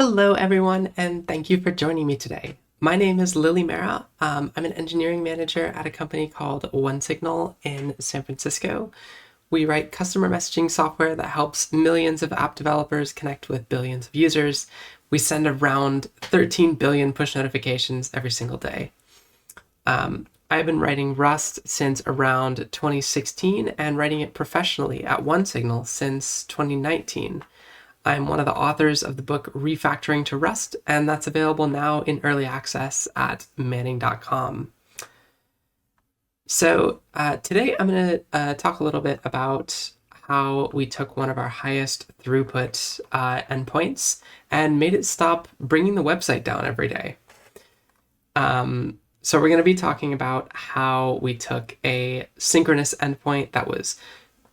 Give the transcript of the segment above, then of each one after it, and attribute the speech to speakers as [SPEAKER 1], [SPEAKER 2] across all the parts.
[SPEAKER 1] Hello, everyone, and thank you for joining me today. My name is Lily Mara. I'm an engineering manager at a company called OneSignal in San Francisco. We write customer messaging software that helps millions of app developers connect with billions of users. We send around 13 billion push notifications every single day. I've been writing Rust since around 2016 and writing it professionally at OneSignal since 2019. I'm one of the authors of the book Refactoring to Rust, and that's available now in early access at manning.com. So today I'm going to talk a little bit about how we took one of our highest throughput endpoints and made it stop bringing the website down every day. So we're going to be talking about how we took a synchronous endpoint that was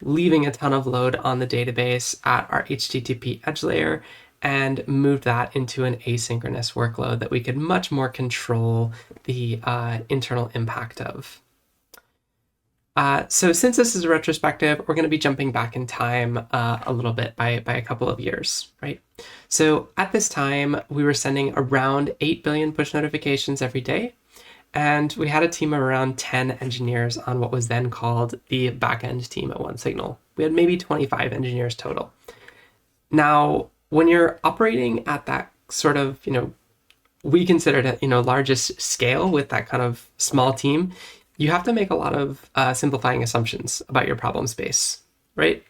[SPEAKER 1] leaving a ton of load on the database at our HTTP edge layer and moved that into an asynchronous workload that we could much more control the internal impact of. So since this is a retrospective, we're going to be jumping back in time a little bit by a couple of years, right? So at this time, we were sending around 8 billion push notifications every day. And we had a team of around 10 engineers on what was then called the backend team at OneSignal. We had maybe 25 engineers total. Now, when you're operating at that sort of, we considered it, largest scale with that kind of small team, you have to make a lot of simplifying assumptions about your problem space, right?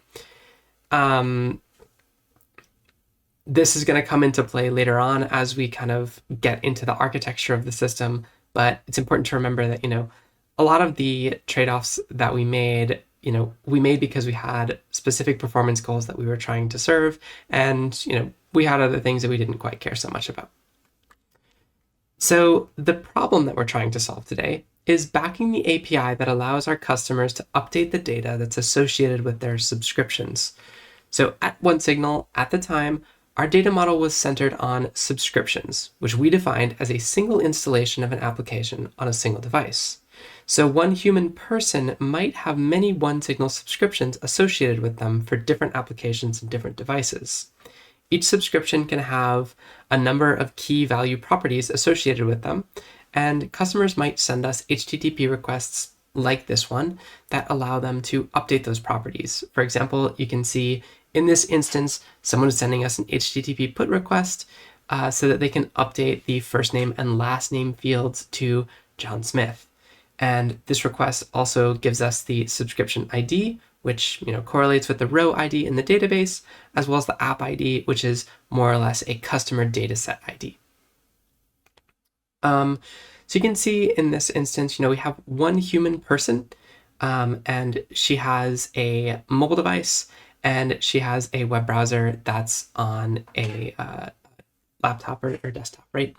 [SPEAKER 1] This is going to come into play later on as we kind of get into the architecture of the system. But it's important to remember that, a lot of the trade-offs that we made because we had specific performance goals that we were trying to serve. And, we had other things that we didn't quite care so much about. So the problem that we're trying to solve today is backing the API that allows our customers to update the data that's associated with their subscriptions. So at OneSignal, at the time, our data model was centered on subscriptions, which we defined as a single installation of an application on a single device. So one human person might have many OneSignal subscriptions associated with them for different applications and different devices. Each subscription can have a number of key value properties associated with them, and customers might send us HTTP requests like this one that allow them to update those properties. For example, you can see in this instance, someone is sending us an HTTP put request so that they can update the first name and last name fields to John Smith. And this request also gives us the subscription ID, which correlates with the row ID in the database, as well as the app ID, which is more or less a customer dataset ID. So you can see in this instance, we have one human person, and she has a mobile device, and she has a web browser that's on a laptop or desktop, right?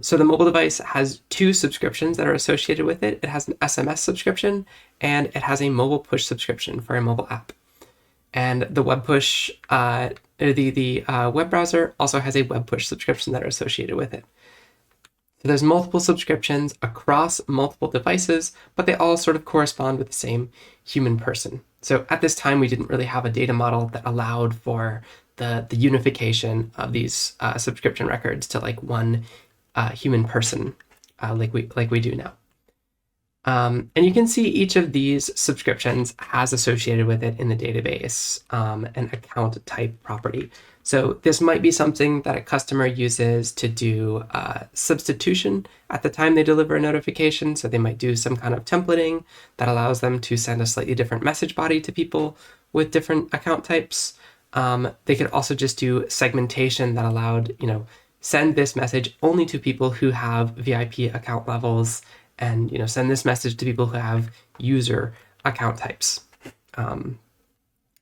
[SPEAKER 1] So the mobile device has two subscriptions that are associated with it. It has an SMS subscription, and it has a mobile push subscription for a mobile app. And the web push, the web browser also has a web push subscription that are associated with it. So there's multiple subscriptions across multiple devices, but they all sort of correspond with the same human person. So at this time, we didn't really have a data model that allowed for the unification of these subscription records to like one human person like we do now. And you can see each of these subscriptions has associated with it in the database an account type property. So this might be something that a customer uses to do substitution at the time they deliver a notification. So they might do some kind of templating that allows them to send a slightly different message body to people with different account types. They could also just do segmentation that allowed, send this message only to people who have VIP account levels and, send this message to people who have user account types.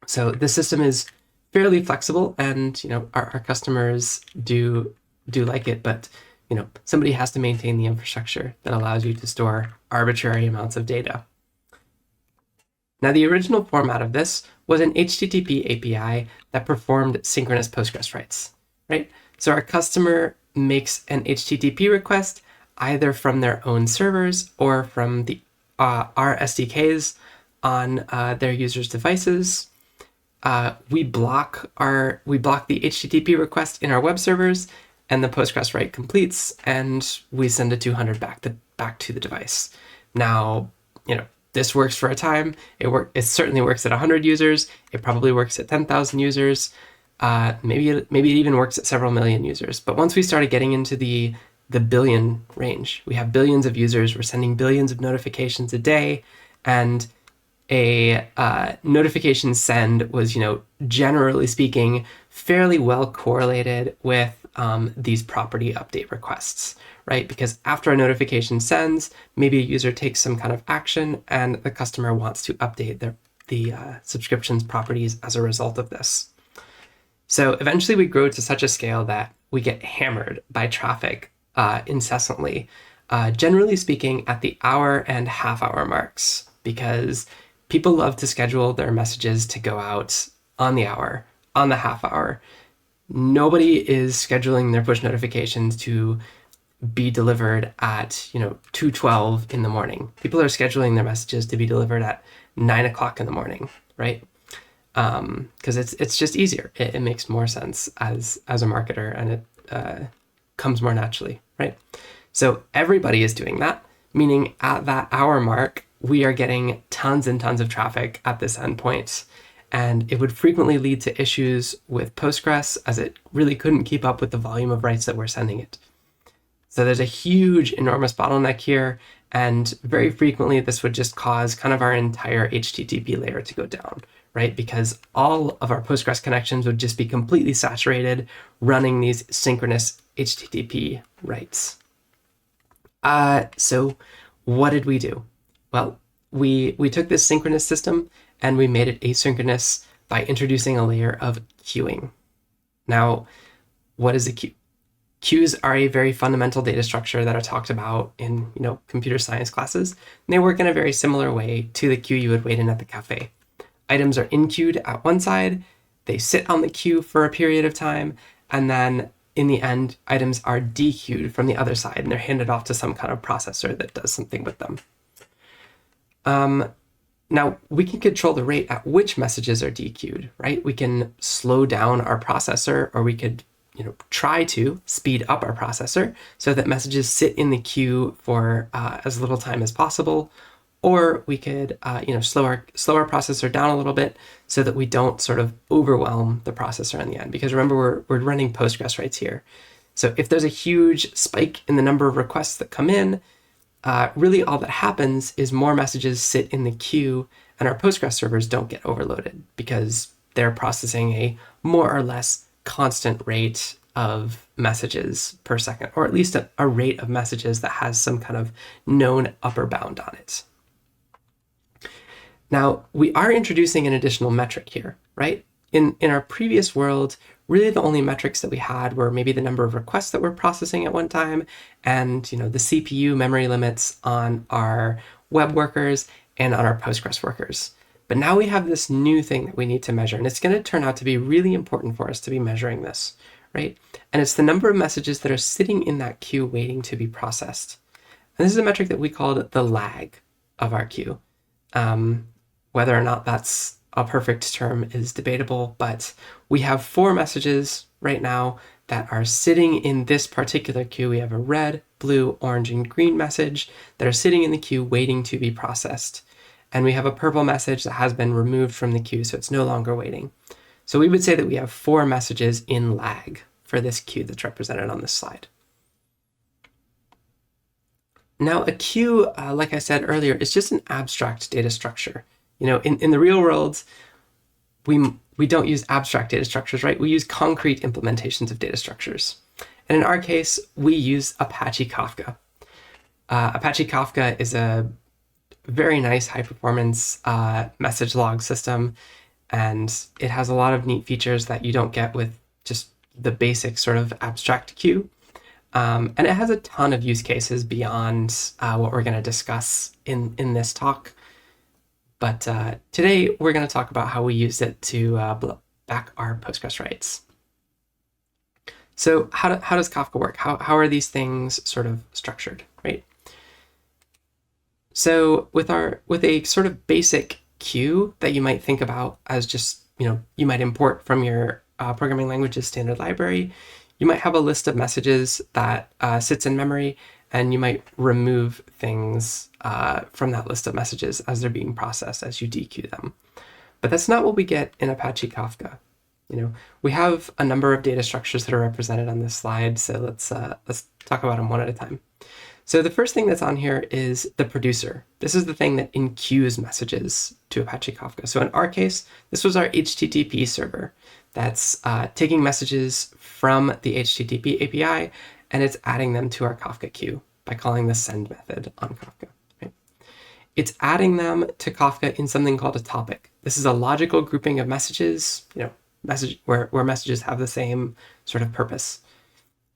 [SPEAKER 1] So the system is fairly flexible, and our customers do like it, but somebody has to maintain the infrastructure that allows you to store arbitrary amounts of data. Now, the original format of this was an HTTP API that performed synchronous Postgres writes, right? So our customer makes an HTTP request either from their own servers or from our SDKs on their users' devices. we block the HTTP request in our web servers, and the Postgres write completes, and we send a 200 back to the device. Now, this works for a time. It certainly works at 100 users. It probably works at 10,000 users. Maybe it even works at several million users. But once we started getting into the billion range, we have billions of users. We're sending billions of notifications a day, and a notification send was, generally speaking, fairly well correlated with these property update requests, right? Because after a notification sends, maybe a user takes some kind of action, and the customer wants to update the subscription's properties as a result of this. So eventually we grow to such a scale that we get hammered by traffic incessantly, generally speaking at the hour and half-hour marks, because people love to schedule their messages to go out on the hour, on the half hour. Nobody is scheduling their push notifications to be delivered at 2:12 in the morning. People are scheduling their messages to be delivered at 9 o'clock in the morning, right? Because it's just easier. It makes more sense as a marketer, and it comes more naturally, right? So everybody is doing that, meaning at that hour mark, we are getting tons and tons of traffic at this endpoint. And it would frequently lead to issues with Postgres, as it really couldn't keep up with the volume of writes that we're sending it. So there's a huge, enormous bottleneck here. And very frequently, this would just cause kind of our entire HTTP layer to go down, right? Because all of our Postgres connections would just be completely saturated running these synchronous HTTP writes. So what did we do? Well, we took this synchronous system and we made it asynchronous by introducing a layer of queuing. Now, what is a queue? Queues are a very fundamental data structure that are talked about in computer science classes. And they work in a very similar way to the queue you would wait in at the cafe. Items are in-queued at one side, they sit on the queue for a period of time, and then in the end, items are dequeued from the other side, and they're handed off to some kind of processor that does something with them. Now, we can control the rate at which messages are dequeued, right? We can slow down our processor, or we could try to speed up our processor so that messages sit in the queue for as little time as possible. Or we could slow our processor down a little bit so that we don't sort of overwhelm the processor in the end. Because remember, we're running Postgres writes here. So if there's a huge spike in the number of requests that come in, really all that happens is more messages sit in the queue, and our Postgres servers don't get overloaded because they're processing a more or less constant rate of messages per second, or at least a rate of messages that has some kind of known upper bound on it. Now, we are introducing an additional metric here, right? In our previous world, really the only metrics that we had were maybe the number of requests that we're processing at one time, and the CPU memory limits on our web workers and on our Postgres workers. But now we have this new thing that we need to measure, and it's going to turn out to be really important for us to be measuring this, right? And it's the number of messages that are sitting in that queue waiting to be processed. And this is a metric that we called the lag of our queue. Whether or not that's a perfect term is debatable, but we have 4 messages right now that are sitting in this particular queue. We have a red, blue, orange, and green message that are sitting in the queue waiting to be processed. And we have a purple message that has been removed from the queue, so it's no longer waiting. So we would say that we have 4 messages in lag for this queue that's represented on this slide. Now, a queue, like I said earlier, is just an abstract data structure. In the real world, we don't use abstract data structures, right? We use concrete implementations of data structures. And in our case, we use Apache Kafka. Apache Kafka is a very nice high-performance message log system, and it has a lot of neat features that you don't get with just the basic sort of abstract queue. And it has a ton of use cases beyond what we're going to discuss in this talk. But today, we're going to talk about how we use it to back our Postgres writes. So how does Kafka work? How are these things sort of structured, right? So with a sort of basic queue that you might think about as just you might import from your programming language's standard library. You might have a list of messages that sits in memory, and you might remove things from that list of messages as they're being processed as you dequeue them. But that's not what we get in Apache Kafka. We have a number of data structures that are represented on this slide, so let's talk about them one at a time. So the first thing that's on here is the producer. This is the thing that enqueues messages to Apache Kafka. So in our case, this was our HTTP server that's taking messages from the HTTP API, and it's adding them to our Kafka queue by calling the send method on Kafka. Right? It's adding them to Kafka in something called a topic. This is a logical grouping of messages, where messages have the same sort of purpose.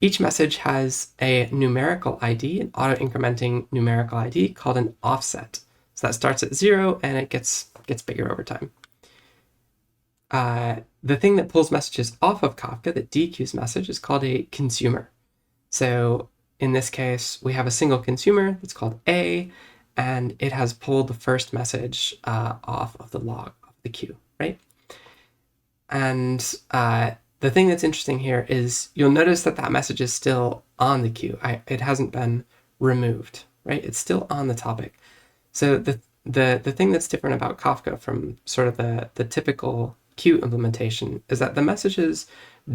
[SPEAKER 1] Each message has a numerical ID, an auto-incrementing numerical ID called an offset. So that starts at 0 and it gets bigger over time. The thing that pulls messages off of Kafka, that dequeues message, is called a consumer. So in this case, we have a single consumer that's called A, and it has pulled the first message off of the log of the queue, right? And the thing that's interesting here is you'll notice that message is still on the queue. It hasn't been removed, right? It's still on the topic. So the thing that's different about Kafka from sort of the typical queue implementation is that the messages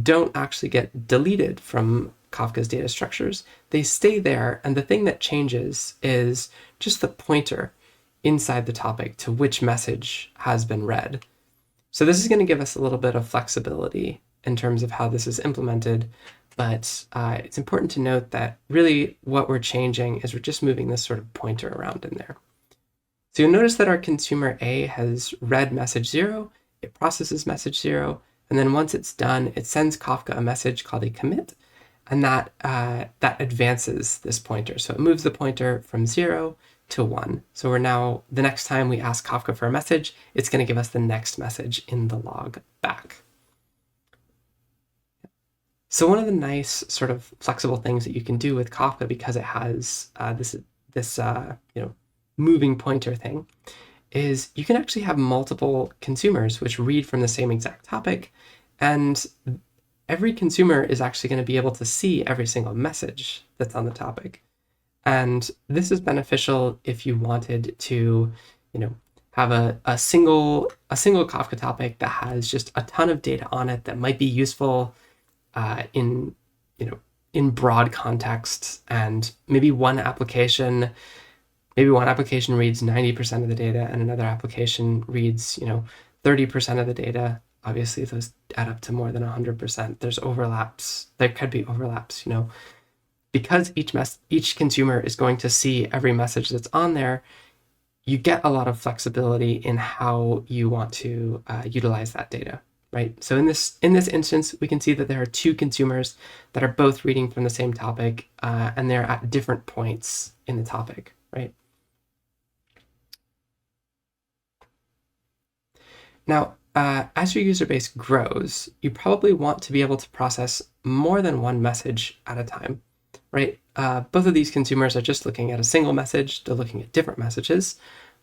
[SPEAKER 1] don't actually get deleted from Kafka's data structures. They stay there, and the thing that changes is just the pointer inside the topic to which message has been read. So this is going to give us a little bit of flexibility in terms of how this is implemented, but it's important to note that really what we're changing is we're just moving this sort of pointer around in there. So you'll notice that our consumer A has read message 0, it processes message 0, and then once it's done, it sends Kafka a message called a commit, and that advances this pointer. So it moves the pointer from 0 to 1. So we're now, the next time we ask Kafka for a message, it's going to give us the next message in the log back. So one of the nice sort of flexible things that you can do with Kafka, because it has this moving pointer thing, is you can actually have multiple consumers which read from the same exact topic, and every consumer is actually going to be able to see every single message that's on the topic. And this is beneficial if you wanted to, have a single Kafka topic that has just a ton of data on it that might be useful in broad contexts, and maybe one application reads 90% of the data and another application reads 30% of the data. Obviously those add up to more than 100%. There could be overlaps, because each consumer is going to see every message that's on there. You get a lot of flexibility in how you want to utilize that data, right? So in this instance, we can see that there are two consumers that are both reading from the same topic, and they're at different points in the topic, right? Now, as your user base grows, you probably want to be able to process more than one message at a time, right? Both of these consumers are just looking at a single message. They're looking at different messages,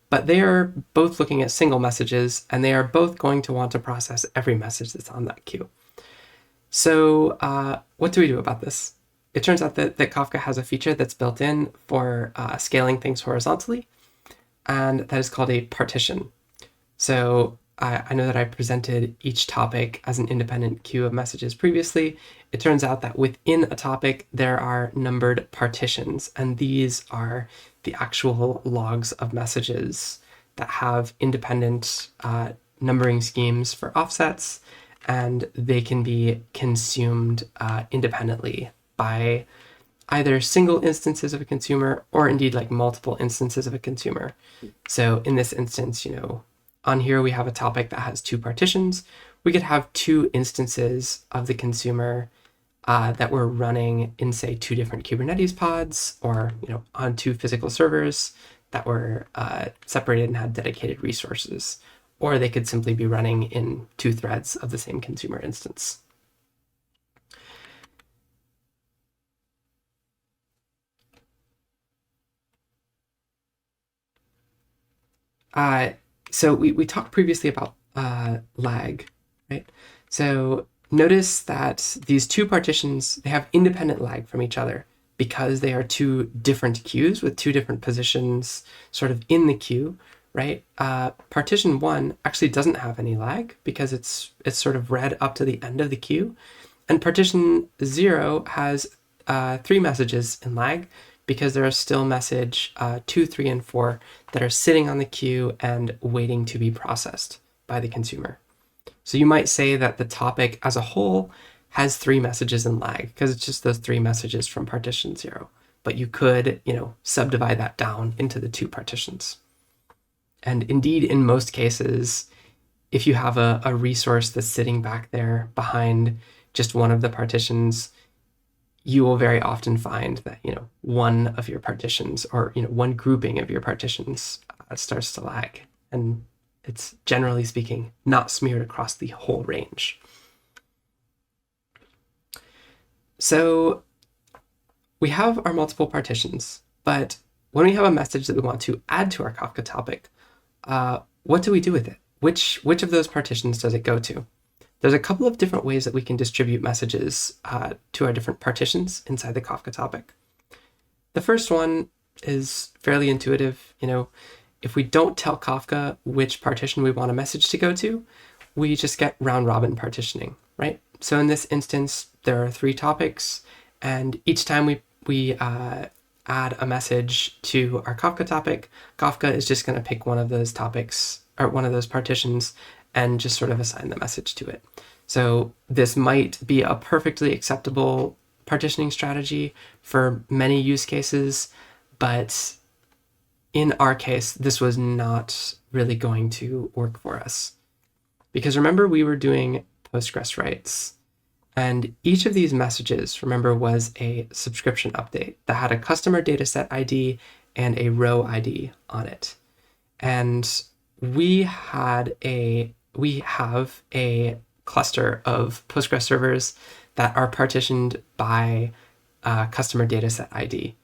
[SPEAKER 1] but they are both looking at single messages, and they are both going to want to process every message that's on that queue. So what do we do about this? It turns out that Kafka has a feature that's built in for scaling things horizontally, and that is called a partition. So I know that I presented each topic as an independent queue of messages previously. It turns out that within a topic, there are numbered partitions, and these are the actual logs of messages that have independent numbering schemes for offsets, and they can be consumed independently by either single instances of a consumer or indeed like multiple instances of a consumer. So in this instance, on here we have a topic that has two partitions. We could have two instances of the consumer that were running in, say, two different Kubernetes pods, or on two physical servers that were separated and had dedicated resources. Or they could simply be running in two threads of the same consumer instance. So we talked previously about lag, right? So notice that these two partitions, they have independent lag from each other because they are two different queues with two different positions sort of in the queue, right? Partition 1 actually doesn't have any lag because it's sort of read up to the end of the queue. And partition 0 has 3 messages in lag because there are still message 2, 3, and 4 that are sitting on the queue and waiting to be processed by the consumer. So you might say that the topic as a whole has 3 messages in lag because it's just those 3 messages from partition 0. But you could, subdivide that down into the 2 partitions. And indeed, in most cases, if you have a resource that's sitting back there behind just one of the partitions, you will very often find that, one of your partitions or, one grouping of your partitions starts to lag. And it's, generally speaking, not smeared across the whole range. So we have our multiple partitions, but when we have a message that we want to add to our Kafka topic, what do we do with it? Which of those partitions does it go to? There's a couple of different ways that we can distribute messages to our different partitions inside the Kafka topic. The first one is fairly intuitive. If we don't tell Kafka which partition we want a message to go to, we just get round robin partitioning, right? So in this instance, there are 3 topics, and each time we add a message to our Kafka topic, Kafka is just going to pick one of those topics or one of those partitions and just sort of assign the message to it. So this might be a perfectly acceptable partitioning strategy for many use cases, but in our case, this was not really going to work for us. Because remember, we were doing Postgres writes, and each of these messages, remember, was a subscription update that had a customer dataset ID and a row ID on it. And we have a cluster of Postgres servers that are partitioned by customer dataset ID.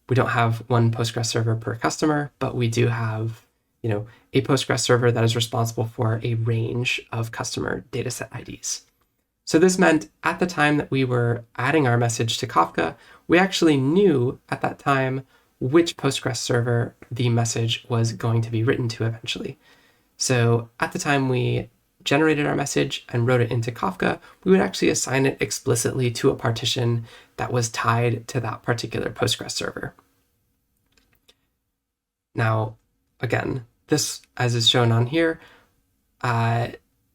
[SPEAKER 1] We don't have one Postgres server per customer, but we do have, a Postgres server that is responsible for a range of customer dataset IDs. So this meant at the time that we were adding our message to Kafka, we actually knew at that time which Postgres server the message was going to be written to eventually. So at the time we generated our message and wrote it into Kafka, we would actually assign it explicitly to a partition that was tied to that particular Postgres server. Now, again, this, as is shown on here,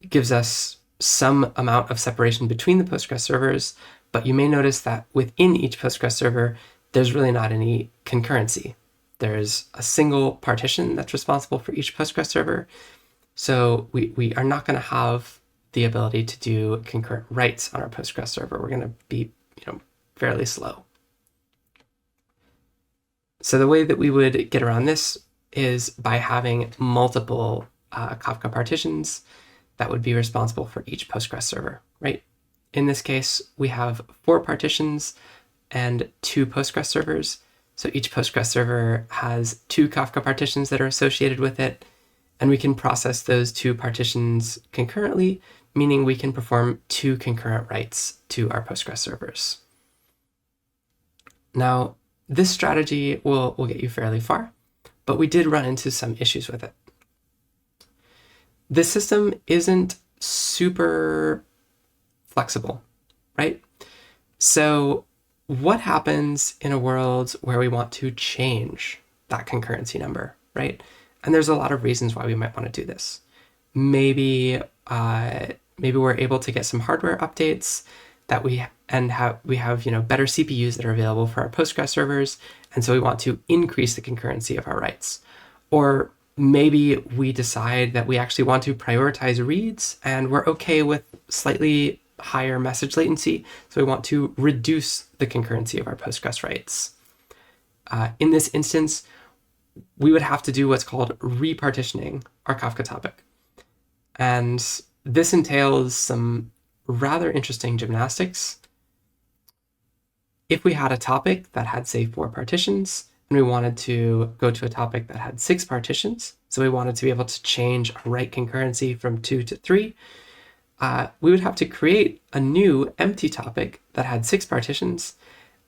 [SPEAKER 1] gives us some amount of separation between the Postgres servers, but you may notice that within each Postgres server, there's really not any concurrency. There's a single partition that's responsible for each Postgres server. So we are not going to have the ability to do concurrent writes on our Postgres server. We're going to be, fairly slow. So the way that we would get around this is by having multiple Kafka partitions that would be responsible for each Postgres server, right? In this case, we have 4 partitions and 2 Postgres servers. So each Postgres server has 2 Kafka partitions that are associated with it, and we can process those 2 partitions concurrently, meaning we can perform 2 concurrent writes to our Postgres servers. Now, this strategy will get you fairly far, but we did run into some issues with it. This system isn't super flexible, right? So what happens in a world where we want to change that concurrency number, right? And there's a lot of reasons why we might want to do this. Maybe we're able to get some hardware updates that we have better CPUs that are available for our Postgres servers, and so we want to increase the concurrency of our writes. Or maybe we decide that we actually want to prioritize reads and we're okay with slightly higher message latency, so we want to reduce the concurrency of our Postgres writes. In this instance, we would have to do what's called repartitioning our Kafka topic. And this entails some rather interesting gymnastics. If we had a topic that had, say, 4 partitions, and we wanted to go to a topic that had 6 partitions, so we wanted to be able to change our write concurrency from 2 to 3, we would have to create a new empty topic that had 6 partitions,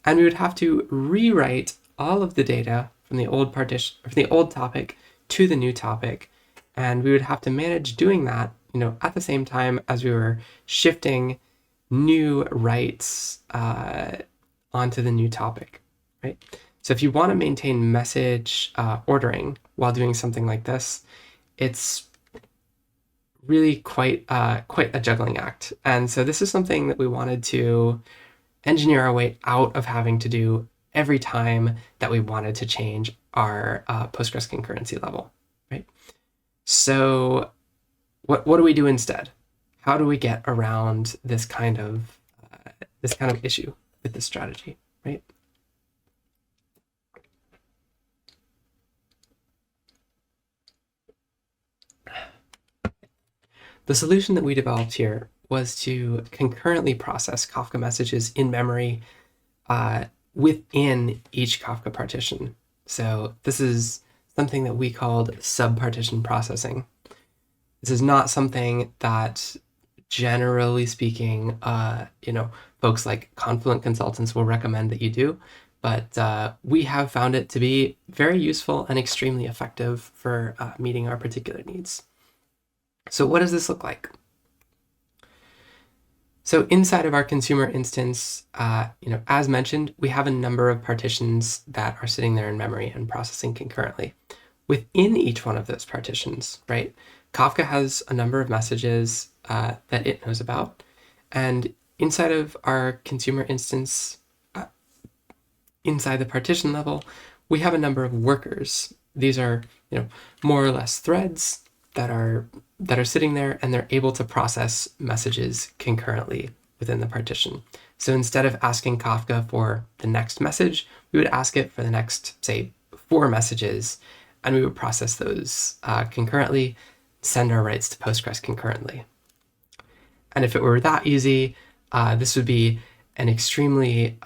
[SPEAKER 1] and we would have to rewrite all of the data from the old partition, from the old topic to the new topic, and we would have to manage doing that, at the same time as we were shifting new writes onto the new topic, right? So if you want to maintain message ordering while doing something like this, it's really quite a juggling act. And so this is something that we wanted to engineer our way out of having to do every time that we wanted to change our Postgres concurrency level, right? So what do we do instead? How do we get around this kind of issue with this strategy, right? The solution that we developed here was to concurrently process Kafka messages in memory within each Kafka partition. So this is something that we called subpartition processing. This is not something that, generally speaking, folks like Confluent consultants will recommend that you do, but we have found it to be very useful and extremely effective for meeting our particular needs. So what does this look like? So inside of our consumer instance, as mentioned, we have a number of partitions that are sitting there in memory and processing concurrently. Within each one of those partitions, right, Kafka has a number of messages that it knows about. And inside of our consumer instance, inside the partition level, we have a number of workers. These are, more or less threads that are sitting there, and they're able to process messages concurrently within the partition. So instead of asking Kafka for the next message, we would ask it for the next, say, 4 messages, and we would process those concurrently, send our writes to Postgres concurrently. And if it were that easy, this would be an extremely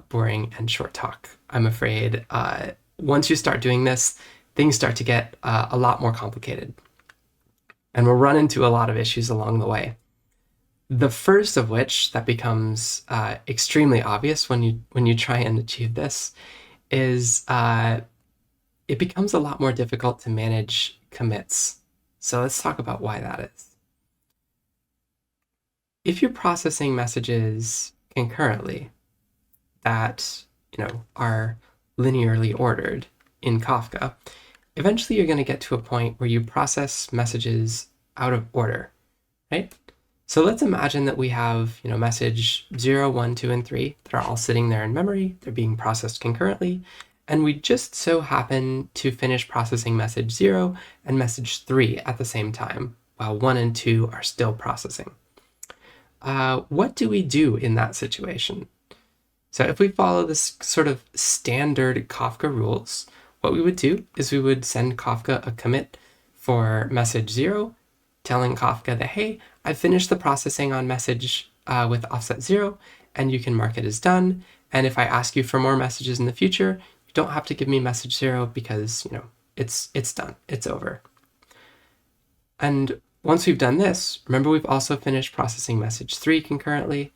[SPEAKER 1] boring and short talk. I'm afraid once you start doing this, things start to get a lot more complicated. And we'll run into a lot of issues along the way. The first of which that becomes extremely obvious when you try and achieve this is it becomes a lot more difficult to manage commits. So let's talk about why that is. If you're processing messages concurrently that are linearly ordered in Kafka, eventually you're going to get to a point where you process messages out of order, right? So let's imagine that we have, message 0, 1, 2, and 3 that are all sitting there in memory. They're being processed concurrently. And we just so happen to finish processing message 0 and message 3 at the same time, while 1 and 2 are still processing. What do we do in that situation? So if we follow this sort of standard Kafka rules, what we would do is we would send Kafka a commit for message 0, telling Kafka that, hey, I've finished the processing on message with offset 0, and you can mark it as done. And if I ask you for more messages in the future, you don't have to give me message 0 because, it's done, it's over. And once we've done this, remember we've also finished processing message 3 concurrently.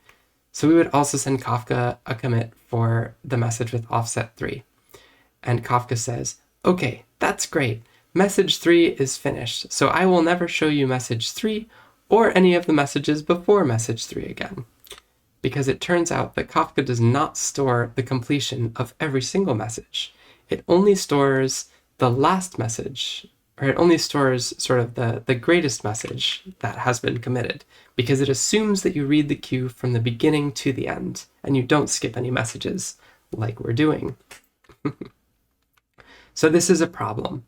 [SPEAKER 1] So we would also send Kafka a commit for the message with offset 3. And Kafka says, okay, that's great. Message 3 is finished, so I will never show you message 3 or any of the messages before message 3 again. Because it turns out that Kafka does not store the completion of every single message. It only stores the last message, or it only stores sort of the greatest message that has been committed, because it assumes that you read the queue from the beginning to the end, and you don't skip any messages like we're doing. So this is a problem.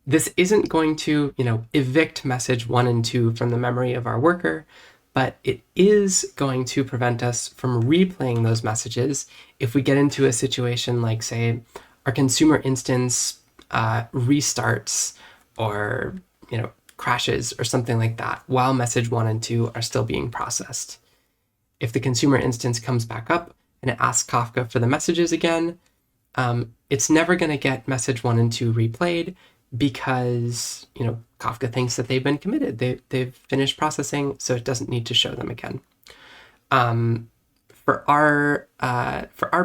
[SPEAKER 1] This isn't going to, evict message 1 and 2 from the memory of our worker, but it is going to prevent us from replaying those messages if we get into a situation like, say, our consumer instance restarts or, crashes or something like that while message 1 and 2 are still being processed. If the consumer instance comes back up and it asks Kafka for the messages again, it's never going to get message 1 and 2 replayed because, Kafka thinks that they've been committed. They've finished processing, so it doesn't need to show them again. For our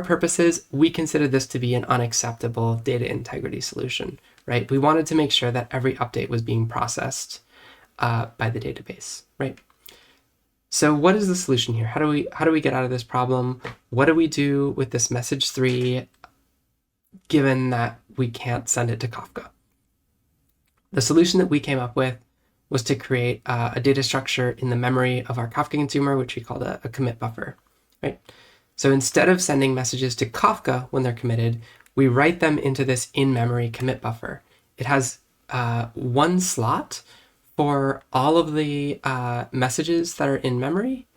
[SPEAKER 1] purposes, we consider this to be an unacceptable data integrity solution, right? We wanted to make sure that every update was being processed by the database, right? So what is the solution here? How do we get out of this problem? What do we do with this message 3 given that we can't send it to Kafka? The solution that we came up with was to create a data structure in the memory of our Kafka consumer, which we called a commit buffer, right? So instead of sending messages to Kafka when they're committed, we write them into this in-memory commit buffer. It has one slot for all of the messages that are in memory,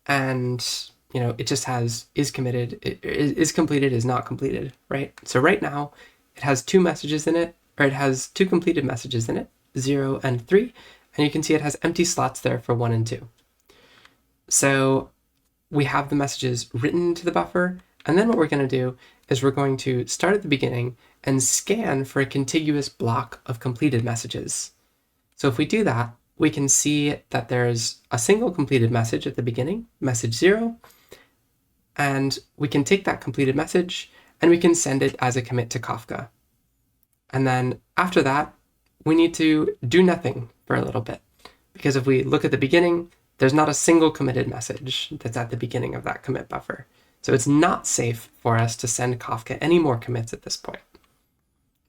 [SPEAKER 1] and it just has is committed, is completed, is not completed, right? So right now it has two messages in it, or it has two completed messages in it, 0 and 3, and you can see it has empty slots there for 1 and 2. So we have the messages written into the buffer, and then what we're going to do is we're going to start at the beginning and scan for a contiguous block of completed messages. So if we do that, we can see that there's a single completed message at the beginning, message 0, and we can take that completed message and we can send it as a commit to Kafka. And then after that, we need to do nothing for a little bit, because if we look at the beginning, there's not a single committed message that's at the beginning of that commit buffer. So it's not safe for us to send Kafka any more commits at this point.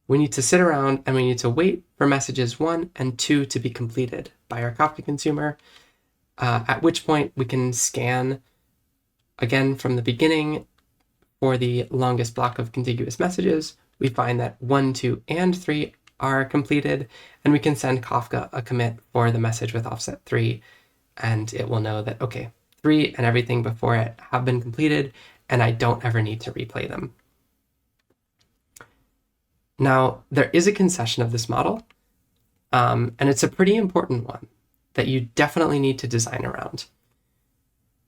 [SPEAKER 1] We need to sit around and we need to wait for messages 1 and 2 to be completed by our Kafka consumer, at which point we can scan again from the beginning for the longest block of contiguous messages. We find that 1, 2, and 3 are completed, and we can send Kafka a commit for the message with offset 3, and it will know that, okay, 3 and everything before it have been completed, and I don't ever need to replay them. Now, there is a concession of this model, and it's a pretty important one that you definitely need to design around.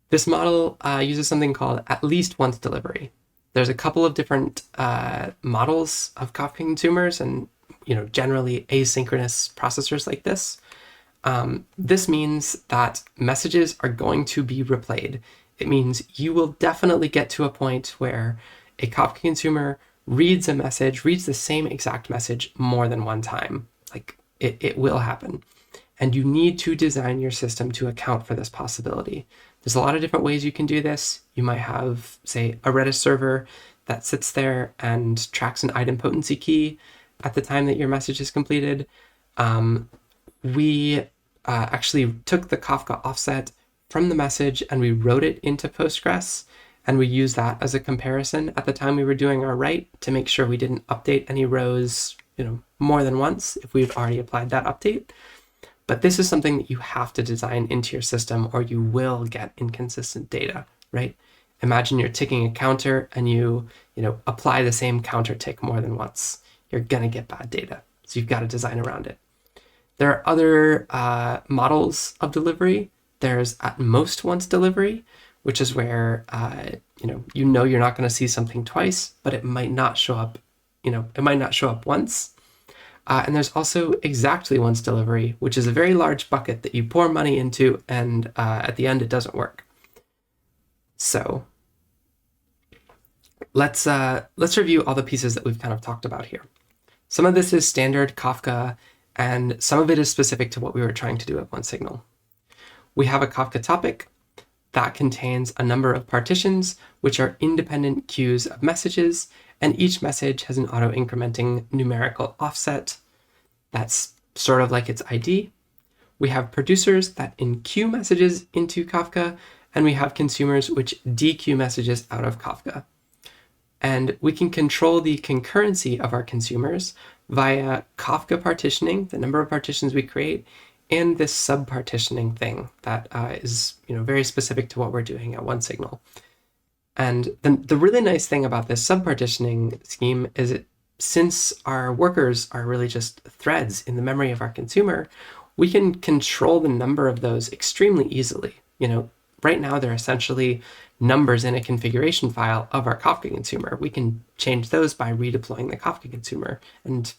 [SPEAKER 1] This model uses something called at least once delivery. There's a couple of different models of Kafka consumers, and generally asynchronous processors like this. This means that messages are going to be replayed. It means you will definitely get to a point where a Kafka consumer reads a message, reads the same exact message more than one time. Like it will happen. And you need to design your system to account for this possibility. There's a lot of different ways you can do this. You might have, say, a Redis server that sits there and tracks an idempotency key at the time that your message is completed. We actually took the Kafka offset from the message and we wrote it into Postgres, and we used that as a comparison at the time we were doing our write to make sure we didn't update any rows, more than once if we've already applied that update. But this is something that you have to design into your system or you will get inconsistent data, right? Imagine you're ticking a counter and you apply the same counter tick more than once. You're going to get bad data. So you've got to design around it. There are other models of delivery. There's at most once delivery, which is where you're not going to see something twice, but it might not show up. It might not show up once. And there's also exactly once delivery, which is a very large bucket that you pour money into, and at the end it doesn't work. So let's review all the pieces that we've kind of talked about here. Some of this is standard Kafka, and some of it is specific to what we were trying to do at OneSignal. We have a Kafka topic that contains a number of partitions, which are independent queues of messages, and each message has an auto-incrementing numerical offset that's sort of like its ID. We have producers that enqueue messages into Kafka, and we have consumers which dequeue messages out of Kafka. And we can control the concurrency of our consumers via Kafka partitioning, the number of partitions we create, and this sub-partitioning thing that is very specific to what we're doing at OneSignal. And the really nice thing about this sub-partitioning scheme is since our workers are really just threads in the memory of our consumer, we can control the number of those extremely easily. Right now they're essentially numbers in a configuration file of our Kafka consumer. We can change those by redeploying the Kafka consumer. And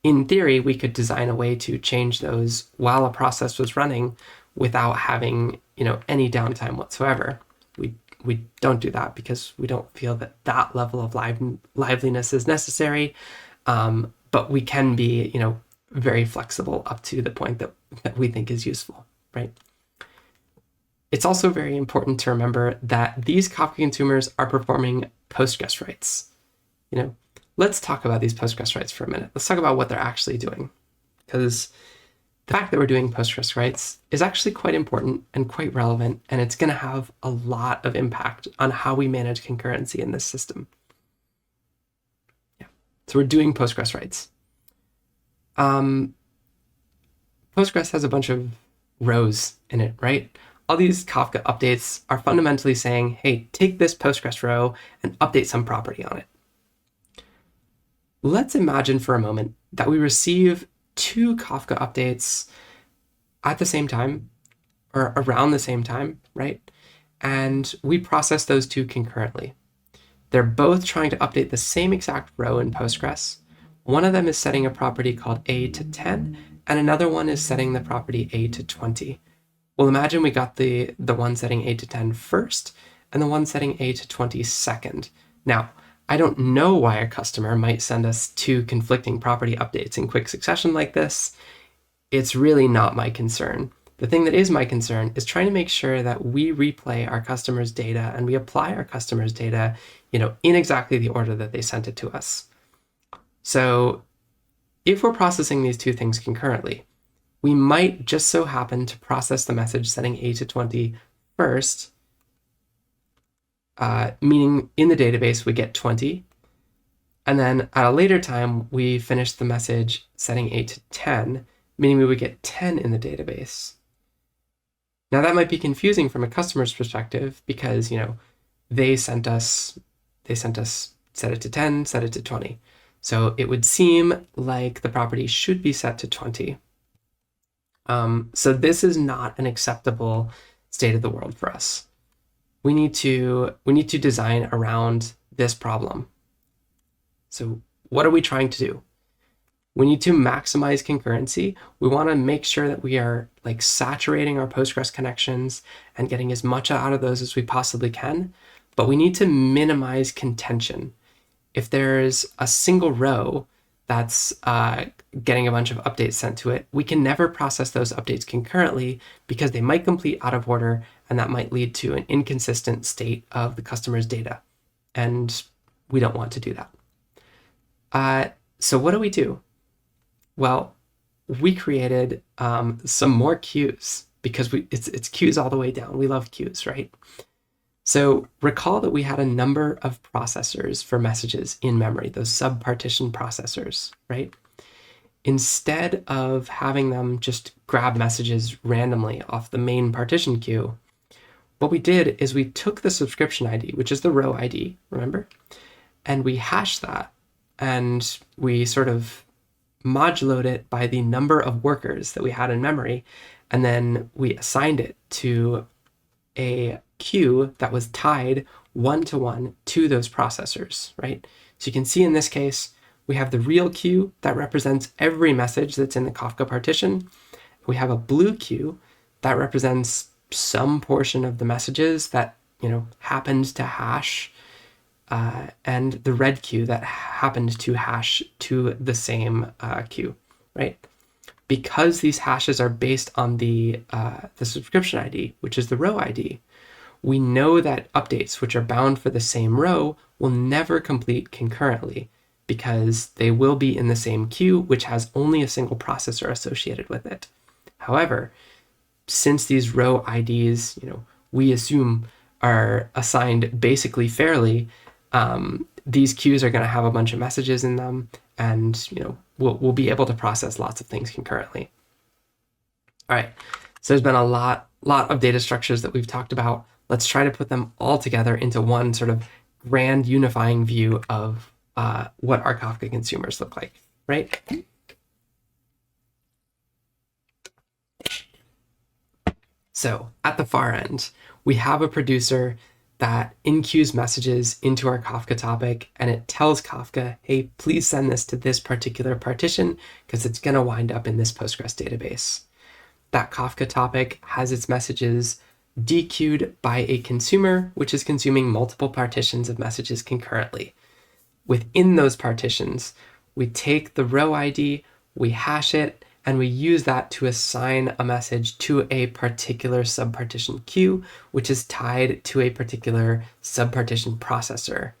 [SPEAKER 1] in theory, we could design a way to change those while a process was running without having, any downtime whatsoever. We don't do that because we don't feel that that level of liveliness is necessary. But we can be, very flexible up to the point that we think is useful, right? It's also very important to remember that these Kafka consumers are performing Postgres writes. Let's talk about these Postgres writes for a minute. Let's talk about what they're actually doing, because the fact that we're doing Postgres writes is actually quite important and quite relevant, and it's going to have a lot of impact on how we manage concurrency in this system. Yeah. So we're doing Postgres writes. Postgres has a bunch of rows in it, right? All these Kafka updates are fundamentally saying, hey, take this Postgres row and update some property on it. Let's imagine for a moment that we receive 2 Kafka updates at the same time or around the same time, right? And we process those 2 concurrently. They're both trying to update the same exact row in Postgres. One of them is setting a property called A to 10, and another one is setting the property A to 20. Well, imagine we got the one setting A to 10 first and the one setting A to 20 second. Now, I don't know why a customer might send us 2 conflicting property updates in quick succession like this. It's really not my concern. The thing that is my concern is trying to make sure that we replay our customers' data and we apply our customers' data, in exactly the order that they sent it to us. So if we're processing these 2 things concurrently, we might just so happen to process the message setting A to 20 first, meaning in the database we get 20, and then at a later time we finish the message setting A to 10, meaning we would get 10 in the database. Now that might be confusing from a customer's perspective because, they sent us set it to 10, set it to 20. So it would seem like the property should be set to 20. So this is not an acceptable state of the world for us. We need to design around this problem. So what are we trying to do? We need to maximize concurrency. We want to make sure that we are saturating our Postgres connections and getting as much out of those as we possibly can, but we need to minimize contention. If there's a single row that's getting a bunch of updates sent to it, we can never process those updates concurrently because they might complete out of order, and that might lead to an inconsistent state of the customer's data. And we don't want to do that. So what do? Well, we created some more queues because it's queues all the way down. We love queues, right? So recall that we had a number of processors for messages in memory, those sub-partition processors, right? Instead of having them just grab messages randomly off the main partition queue, what we did is we took the subscription ID, which is the row ID, remember? And we hashed that, and we sort of modulate it by the number of workers that we had in memory, and then we assigned it to a queue that was tied 1-to-1 to those processors, right? So you can see in this case, we have the real queue that represents every message that's in the Kafka partition. We have a blue queue that represents some portion of the messages that, happened to hash, and the red queue that happened to hash to the same queue, right? Because these hashes are based on the subscription ID, which is the row ID, we know that updates which are bound for the same row will never complete concurrently because they will be in the same queue, which has only a single processor associated with it. However, since these row IDs, we assume are assigned basically fairly, these queues are going to have a bunch of messages in them, and we'll be able to process lots of things concurrently. All right, so there's been a lot of data structures that we've talked about. Let's try to put them all together into one sort of grand unifying view of what our Kafka consumers look like, right? So at the far end, we have a producer that in-queues messages into our Kafka topic, and it tells Kafka, hey, please send this to this particular partition because it's going to wind up in this Postgres database. That Kafka topic has its messages dequeued by a consumer, which is consuming multiple partitions of messages concurrently. Within those partitions, we take the row ID, we hash it, and we use that to assign a message to a particular subpartition queue, which is tied to a particular subpartition processor.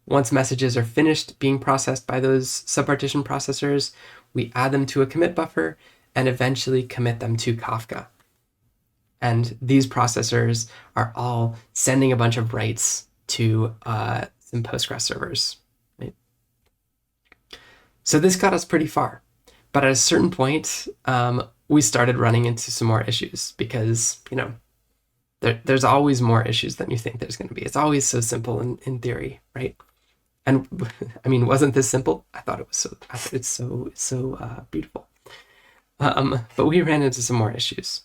[SPEAKER 1] Once messages are finished being processed by those subpartition processors, we add them to a commit buffer and eventually commit them to Kafka. And these processors are all sending a bunch of writes to some Postgres servers. Right? So this got us pretty far. But at a certain point, we started running into some more issues because, there's always more issues than you think there's going to be. It's always so simple in theory, right? And I mean, wasn't this simple? I thought it's so beautiful. But we ran into some more issues.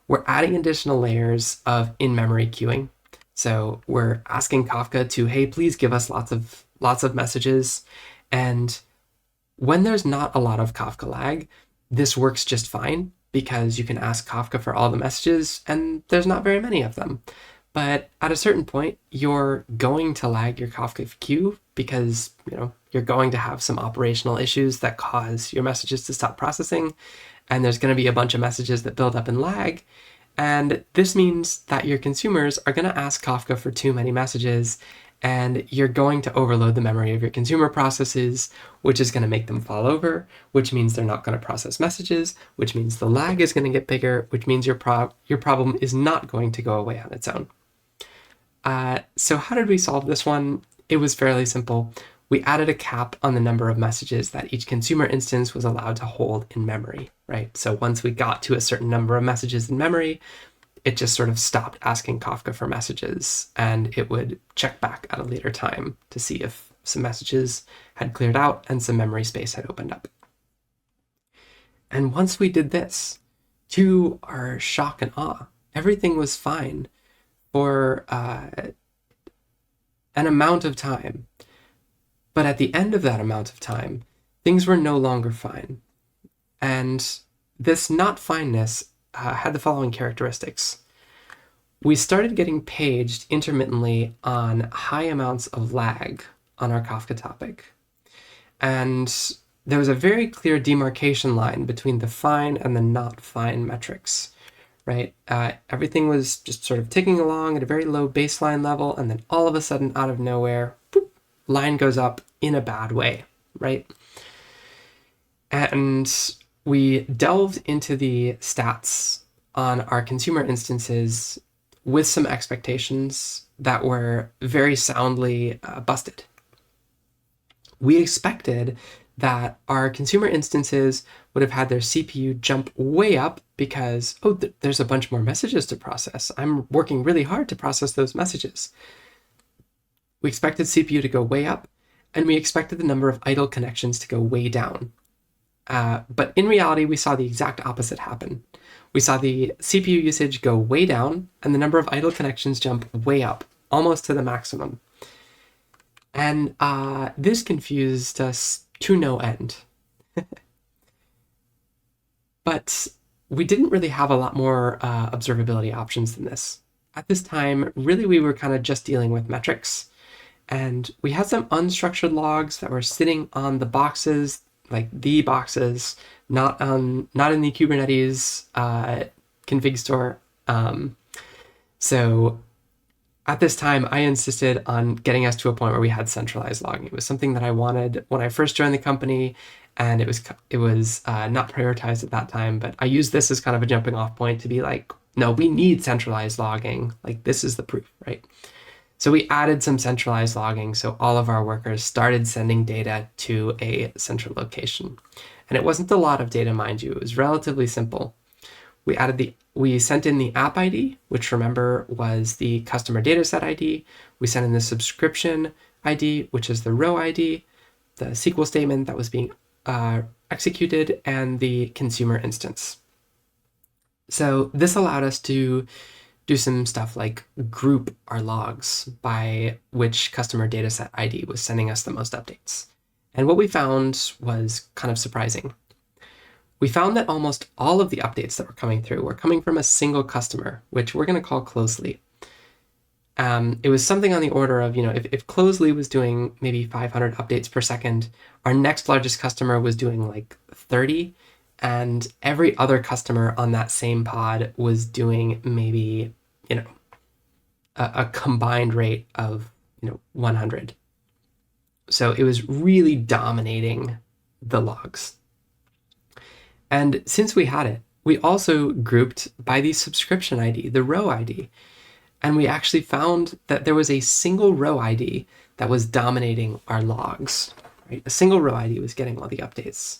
[SPEAKER 1] We're adding additional layers of in-memory queuing. So we're asking Kafka to, hey, please give us lots of messages. And when there's not a lot of Kafka lag, this works just fine because you can ask Kafka for all the messages and there's not very many of them. But at a certain point, you're going to lag your Kafka queue because, you're going to have some operational issues that cause your messages to stop processing. And there's going to be a bunch of messages that build up and lag. And this means that your consumers are going to ask Kafka for too many messages, and you're going to overload the memory of your consumer processes, which is going to make them fall over, which means they're not going to process messages, which means the lag is going to get bigger, which means your problem is not going to go away on its own. So how did we solve this one? It was fairly simple. We added a cap on the number of messages that each consumer instance was allowed to hold in memory, right? So once we got to a certain number of messages in memory, it just sort of stopped asking Kafka for messages, and it would check back at a later time to see if some messages had cleared out and some memory space had opened up. And once we did this, to our shock and awe, everything was fine for an amount of time. But at the end of that amount of time, things were no longer fine. And this not fineness had the following characteristics. We started getting paged intermittently on high amounts of lag on our Kafka topic. And there was a very clear demarcation line between the fine and the not fine metrics, right? Everything was just sort of ticking along at a very low baseline level, and then all of a sudden, out of nowhere, boop, line goes up in a bad way, right? And we delved into the stats on our consumer instances with some expectations that were very soundly busted. We expected that our consumer instances would have had their CPU jump way up because, there's a bunch more messages to process. I'm working really hard to process those messages. We expected CPU to go way up, and we expected the number of idle connections to go way down. But in reality, we saw the exact opposite happen. We saw the CPU usage go way down, and the number of idle connections jump way up, almost to the maximum. And this confused us to no end. But we didn't really have a lot more observability options than this. At this time, really, we were kind of just dealing with metrics. And we had some unstructured logs that were sitting on the boxes, like the boxes, not in the Kubernetes config store. So at this time, I insisted on getting us to a point where we had centralized logging. It was something that I wanted when I first joined the company, and it was not prioritized at that time. But I used this as kind of a jumping off point to be like, no, we need centralized logging. Like, this is the proof, right? So we added some centralized logging, so all of our workers started sending data to a central location. And it wasn't a lot of data, mind you. It was relatively simple. We sent in the app ID, which, remember, was the customer dataset ID. We sent in the subscription ID, which is the row ID, the SQL statement that was being executed, and the consumer instance. So this allowed us to do some stuff like group our logs by which customer dataset ID was sending us the most updates. And what we found was kind of surprising. We found that almost all of the updates that were coming through were coming from a single customer, which we're going to call Closely. It was something on the order of, if Closely was doing maybe 500 updates per second, our next largest customer was doing like 30, and every other customer on that same pod was doing maybe, a combined rate of, 100. So it was really dominating the logs. And since we had it, we also grouped by the subscription ID, the row ID. And we actually found that there was a single row ID that was dominating our logs, right? A single row ID was getting all the updates.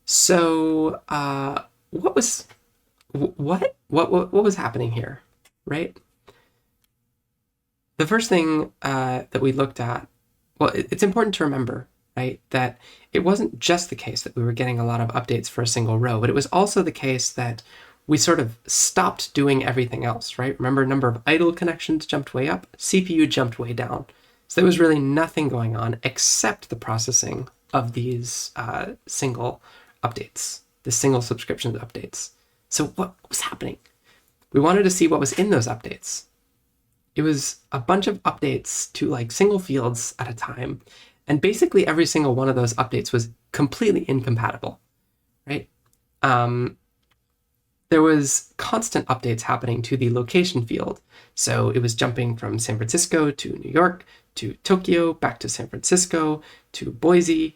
[SPEAKER 1] So what was happening here, right? The first thing that we looked at, well, it's important to remember, right, that it wasn't just the case that we were getting a lot of updates for a single row, but it was also the case that we sort of stopped doing everything else, right? Remember, number of idle connections jumped way up, CPU jumped way down. So there was really nothing going on except the processing of these single updates, the single subscription updates. So what was happening? We wanted to see what was in those updates. It was a bunch of updates to like single fields at a time. And basically every single one of those updates was completely incompatible, right? There was constant updates happening to the location field. So it was jumping from San Francisco to New York, to Tokyo, back to San Francisco, to Boise.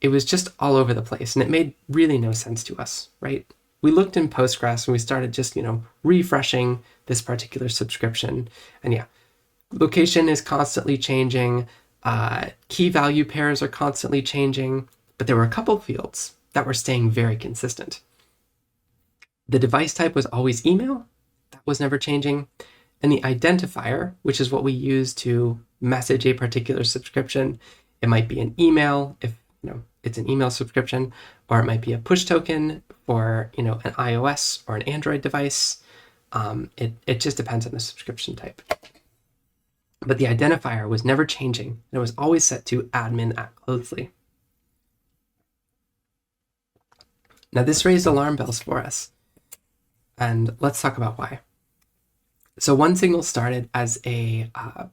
[SPEAKER 1] It was just all over the place, and it made really no sense to us, right? We looked in Postgres and we started just, refreshing this particular subscription. And yeah, location is constantly changing. Key value pairs are constantly changing, but there were a couple fields that were staying very consistent. The device type was always email. That was never changing. And the identifier, which is what we use to message a particular subscription, it might be an email if it's an email subscription, or it might be a push token for an iOS or an Android device. It just depends on the subscription type. But the identifier was never changing, and it was always set to admin@Closely. Now this raised alarm bells for us, and let's talk about why. So OneSignal started as a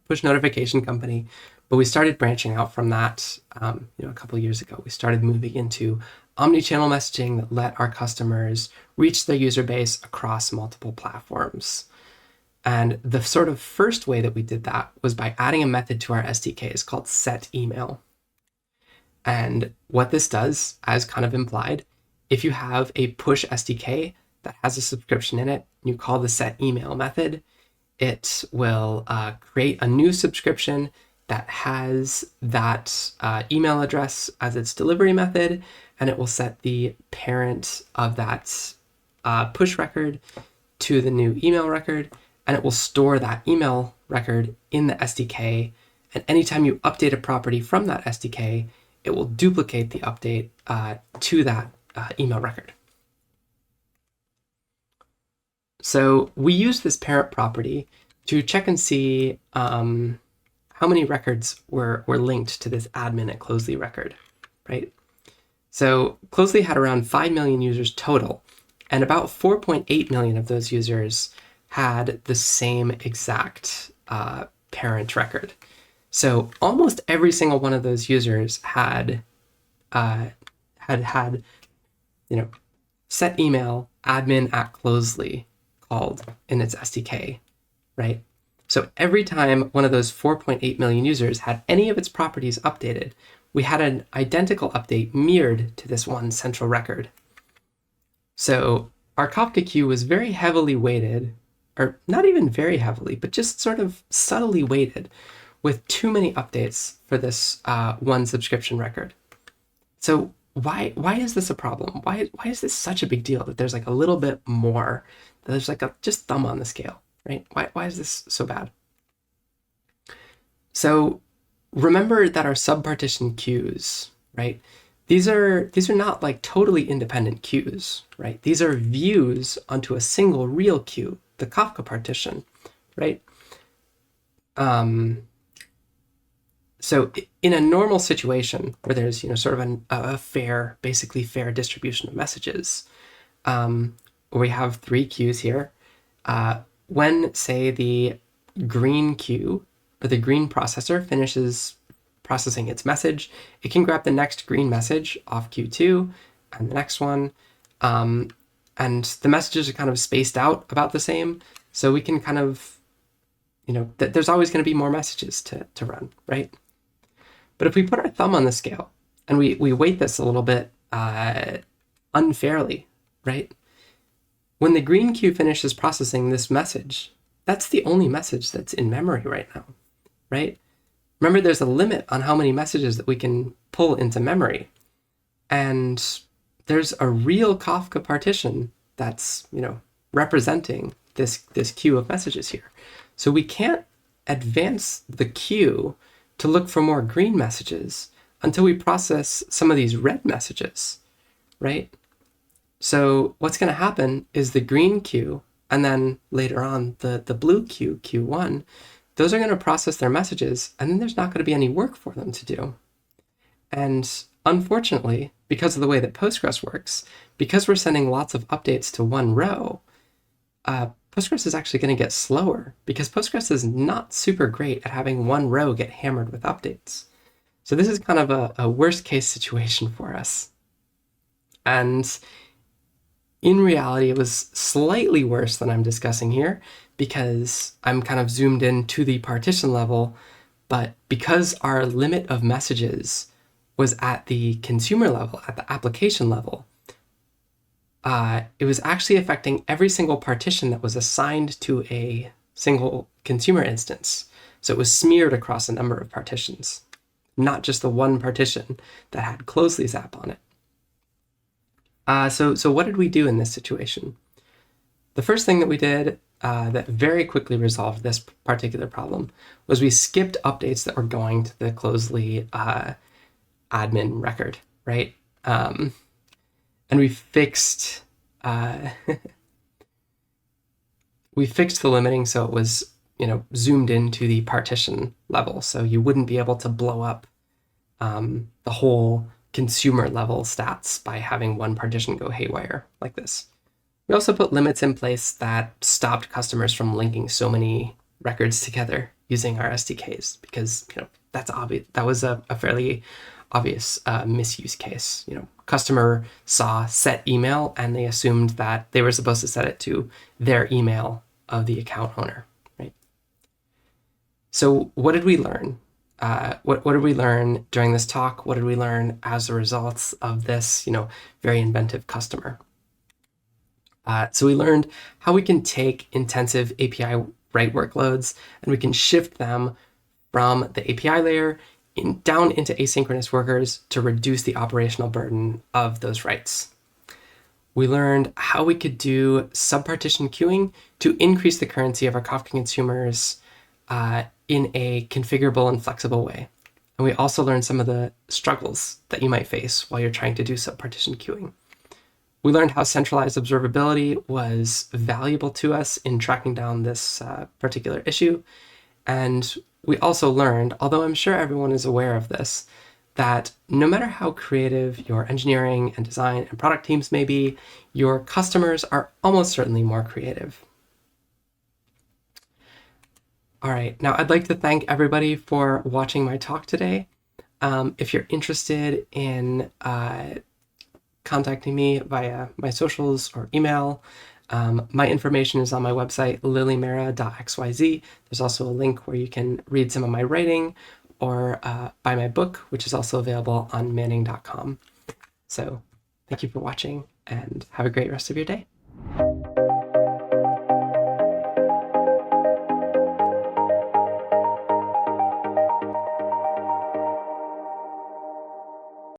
[SPEAKER 1] push notification company, but we started branching out from that a couple of years ago. We started moving into omni-channel messaging that let our customers reach their user base across multiple platforms. And the sort of first way that we did that was by adding a method to our SDKs called setEmail. And what this does, as kind of implied, if you have a push SDK that has a subscription in it, you call the setEmail method, it will create a new subscription that has that email address as its delivery method, and it will set the parent of that push record to the new email record, and it will store that email record in the SDK. And anytime you update a property from that SDK, it will duplicate the update to that email record. So we use this parent property to check and see how many records were linked to this admin@Closely record, right? So Closely had around 5 million users total, and about 4.8 million of those users had the same exact parent record. So almost every single one of those users had setEmail admin@Closely called in its SDK, right? So every time one of those 4.8 million users had any of its properties updated, we had an identical update mirrored to this one central record. So our Kafka queue was very heavily weighted, or not even very heavily, but just sort of subtly weighted with too many updates for this one subscription record. So why is this a problem? Why is this such a big deal that there's like a little bit more, that there's like a just thumb on the scale, right? Why is this so bad? So remember that our subpartition queues, right? These are not like totally independent queues, right? These are views onto a single real queue the Kafka partition, right? So in a normal situation where there's, sort of a fair, basically fair distribution of messages, we have 3 queues here. When, say, the green queue or the green processor finishes processing its message, it can grab the next green message off Q2 and the next one. And the messages are kind of spaced out about the same. So we can kind of, there's always going to be more messages to run, right? But if we put our thumb on the scale and we weight this a little bit unfairly, right? When the green queue finishes processing this message, that's the only message that's in memory right now, right? Remember, there's a limit on how many messages that we can pull into memory. And there's a real Kafka partition that's, representing this queue of messages here. So we can't advance the queue to look for more green messages until we process some of these red messages, right? So what's going to happen is the green queue, and then later on the blue queue, Q1, those are going to process their messages, and then there's not going to be any work for them to do. And unfortunately, because of the way that Postgres works, because we're sending lots of updates to one row, Postgres is actually going to get slower because Postgres is not super great at having one row get hammered with updates. So this is kind of a worst case situation for us. And in reality, it was slightly worse than I'm discussing here because I'm kind of zoomed in to the partition level, but because our limit of messages was at the consumer level, at the application level, it was actually affecting every single partition that was assigned to a single consumer instance. So it was smeared across a number of partitions, not just the one partition that had closely zap on it. So what did we do in this situation? The first thing that we did that very quickly resolved this particular problem was we skipped updates that were going to the closely admin record, right? And we fixed we fixed the limiting so it was zoomed into the partition level, so you wouldn't be able to blow up the whole consumer level stats by having one partition go haywire like this. We also put limits in place that stopped customers from linking so many records together using our SDKs because that's obvious. That was a fairly obvious misuse case. Customer saw set email and they assumed that they were supposed to set it to their email of the account owner, right? So what did we learn? What did we learn during this talk? What did we learn as a result of this, very inventive customer? So we learned how we can take intensive API write workloads and we can shift them from the API layer down into asynchronous workers to reduce the operational burden of those writes. We learned how we could do subpartition queuing to increase the currency of our Kafka consumers in a configurable and flexible way. And we also learned some of the struggles that you might face while you're trying to do subpartition queuing. We learned how centralized observability was valuable to us in tracking down this particular issue. And we also learned, although I'm sure everyone is aware of this, that no matter how creative your engineering and design and product teams may be, your customers are almost certainly more creative. All right, now I'd like to thank everybody for watching my talk today. If you're interested in contacting me via my socials or email, my information is on my website, lilymera.xyz. There's also a link where you can read some of my writing or buy my book, which is also available on manning.com. So thank you for watching and have a great rest of your day.